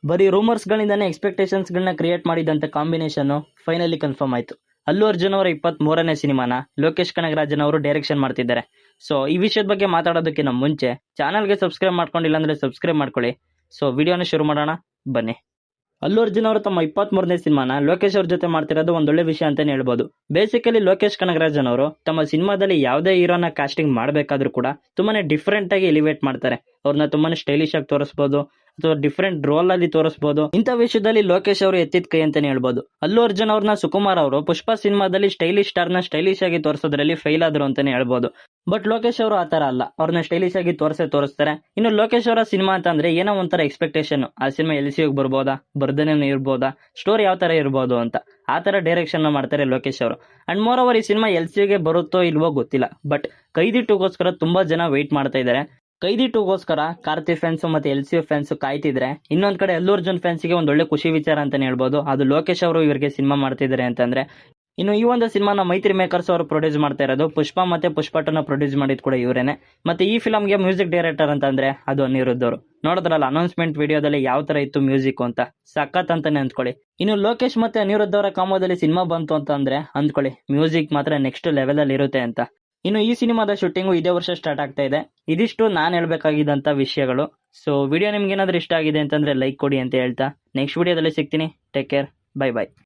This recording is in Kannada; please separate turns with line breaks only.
ಬರೀ ರೂಮರ್ಸ್ಗಳಿಂದಾನೇ ಎಕ್ಸ್ಪೆಕ್ಟೇಷನ್ಸ್ಗಳನ್ನ ಕ್ರಿಯೇಟ್ ಮಾಡಿದಂಥ ಕಾಂಬಿನೇಷನ್ ಫೈನಲಿ ಕನ್ಫರ್ಮ್ ಆಯಿತು. ಅಲ್ಲು ಅರ್ಜುನ್ ಅವರ 23ನೇ ಸಿನಿಮಾನ ಲೋಕೇಶ್ ಕನಗರಾಜನ್ ಅವರು ಡೈರೆಕ್ಷನ್ ಮಾಡ್ತಿದ್ದಾರೆ. ಸೊ ಈ ವಿಷಯದ ಬಗ್ಗೆ ಮಾತಾಡೋದಕ್ಕಿಂತ ಮುಂಚೆ ಚಾನಲ್ಗೆ ಸಬ್ಸ್ಕ್ರೈಬ್ ಮಾಡ್ಕೊಂಡಿಲ್ಲ ಅಂದರೆ ಸಬ್ಸ್ಕ್ರೈಬ್ ಮಾಡ್ಕೊಳ್ಳಿ. ಸೊ ವಿಡಿಯೋನ ಶುರು ಮಾಡೋಣ ಬನ್ನಿ. ಅಲ್ಲು ಅರ್ಜುನ್ ಅವರು ತಮ್ಮ 23ನೇ ಸಿನಿಮಾನ ಲೋಕೇಶ್ ಅವ್ರ ಜೊತೆ ಮಾಡ್ತಿರೋದು ಒಂದೊಳ್ಳೆ ವಿಷಯ ಅಂತಾನೆ ಹೇಳ್ಬೋದು. ಬೇಸಿಕಲಿ ಲೋಕೇಶ್ ಕನಗರಾಜನ್ ಅವರು ತಮ್ಮ ಸಿನಿಮಾದಲ್ಲಿ ಯಾವುದೇ ಹೀರೋನ ಕಾಸ್ಟಿಂಗ್ ಮಾಡಬೇಕಾದ್ರೂ ಕೂಡ ತುಂಬಾನೇ ಡಿಫ್ರೆಂಟ್ ಆಗಿ ಎಲಿವೇಟ್ ಮಾಡ್ತಾರೆ. ಅವ್ರನ್ನ ತುಂಬಾನೇ ಸ್ಟೈಲಿಶ್ ಆಗಿ ತೋರಿಸಬಹುದು ಅಥವಾ ಡಿಫ್ರೆಂಟ್ ರೋಲ್ ಅಲ್ಲಿ ತೋರಿಸಬಹುದು. ಇಂಥ ವಿಷಯದಲ್ಲಿ ಲೋಕೇಶ್ ಅವರು ಎತ್ತಿದ ಕೈ ಅಂತಾನೆ ಹೇಳ್ಬೋದು. ಅಲ್ಲು ಅರ್ಜುನ್ ಅವ್ರನ್ನ ಸುಕುಮಾರ್ ಅವರು ಪುಷ್ಪ ಸಿನಿಮಾದಲ್ಲಿ ಸ್ಟೈಲಿಶ್ ಸ್ಟಾರ್ನ ಸ್ಟೈಲಿಶ್ ಆಗಿ ತೋರಿಸೋದ್ರಲ್ಲಿ ಫೇಲ್ ಆದ್ರು ಅಂತಾನೆ ಹೇಳ್ಬೋದು. ಬಟ್ ಲೋಕೇಶ್ ಅವರು ಆತರ ಅಲ್ಲ, ಅವ್ರನ್ನ ಸ್ಟೈಲಿಶ್ ಆಗಿ ತೋರಿಸ್ತಾರೆ. ಇನ್ನು ಲೋಕೇಶ್ ಅವರ ಸಿನಿಮಾ ಅಂತಂದ್ರೆ ಏನೋ ಒಂಥರ ಎಕ್ಸ್ಪೆಕ್ಟೇಷನ್, ಆ ಸಿನಿಮಾ LCಗೆ ಬರ್ಬೋದಾ, ಬರ್ದೇನೆ ಇರ್ಬೋದಾ, ಸ್ಟೋರಿ ಯಾವ ತರ ಇರ್ಬೋದು ಅಂತ ಆ ತರ ಡೈರೆಕ್ಷನ್ ಮಾಡ್ತಾರೆ ಲೋಕೇಶ್ ಅವರು. ಅಂಡ್ ಮೋರ್ ಓವರ್ ಈ ಸಿನಿಮಾ LCಗೆ ಬರುತ್ತೋ ಇಲ್ವೋ ಗೊತ್ತಿಲ್ಲ, ಬಟ್ ಕೈದಿ 2ಗೋಸ್ಕರ ತುಂಬಾ ಜನ ವೆಯ್ಟ್ ಮಾಡ್ತಾ ಇದ್ದಾರೆ. ಕೈದಿ 2ಗೋಸ್ಕರ ಕಾರ್ತಿ ಫ್ಯಾನ್ಸ್ ಮತ್ತೆ LC ಫ್ಯಾನ್ಸ್ ಕಾಯ್ತಿದ್ರೆ, ಇನ್ನೊಂದ್ ಕಡೆ ಅಲ್ಲು ಅರ್ಜುನ್ ಫ್ಯಾನ್ಸ್ಗೆ ಒಂದ್ ಒಳ್ಳೆ ಖುಷಿ ವಿಚಾರ ಅಂತಾನೆ ಹೇಳ್ಬೋದು. ಅದು ಲೋಕೇಶ್ ಅವರು ಇವರಿಗೆ ಸಿನಿಮಾ ಮಾಡ್ತಿದ್ದಾರೆ ಅಂತಂದ್ರೆ. ಇನ್ನು ಈ ಒಂದು ಸಿನಿಮಾನ ಮೈತ್ರಿ ಮೇಕರ್ಸ್ ಅವರು ಪ್ರೊಡ್ಯೂಸ್ ಮಾಡ್ತಾ ಇರೋದು. ಪುಷ್ಪ ಮತ್ತೆ ಪುಷ್ಪ 2ನ ಪ್ರೊಡ್ಯೂಸ್ ಮಾಡಿದ್ ಕೂಡ ಇವರೇನೆ. ಮತ್ತೆ ಈ ಫಿಲಮ್ಗೆ ಮ್ಯೂಸಿಕ್ ಡೈರೆಕ್ಟರ್ ಅಂತಂದ್ರೆ ಅದು ಅನಿರುದ್ಧ್ ಅವರು. ನೋಡಿದ್ರಲ್ಲ ಅನೌನ್ಸ್ಮೆಂಟ್ ವಿಡಿಯೋದಲ್ಲಿ ಯಾವ ತರ ಇತ್ತು ಮ್ಯೂಸಿಕ್ ಅಂತ, ಸಖತ್ ಅಂತಾನೆ ಅಂದ್ಕೊಳ್ಳಿ. ಇನ್ನು ಲೋಕೇಶ್ ಮತ್ತೆ ಅನಿರುದ್ಧ್ ಅವರ ಕಾಂಬೋದಲ್ಲಿ ಸಿನಿಮಾ ಬಂತು ಅಂತಂದ್ರೆ ಅಂದ್ಕೊಳ್ಳಿ, ಮ್ಯೂಸಿಕ್ ಮಾತ್ರ ನೆಕ್ಸ್ಟ್ ಲೆವೆಲ್ ಅಲ್ಲಿ ಇರುತ್ತೆ ಅಂತ. ಇನ್ನು ಈ ಸಿನಿಮಾದ ಶೂಟಿಂಗು ಇದೇ ವರ್ಷ ಸ್ಟಾರ್ಟ್ ಆಗ್ತಾ ಇದೆ. ಇದಿಷ್ಟು ನಾನು ಹೇಳ್ಬೇಕಾಗಿದ್ದಂತ ವಿಷಯಗಳು. ಸೊ ವಿಡಿಯೋ ನಿಮ್ಗೆ ಏನಾದ್ರೂ ಇಷ್ಟ ಆಗಿದೆ ಅಂತಂದ್ರೆ ಲೈಕ್ ಕೊಡಿ ಅಂತ ಹೇಳ್ತಾ ನೆಕ್ಸ್ಟ್ ವಿಡಿಯೋದಲ್ಲಿ ಸಿಗ್ತೀನಿ. Take care, bye bye.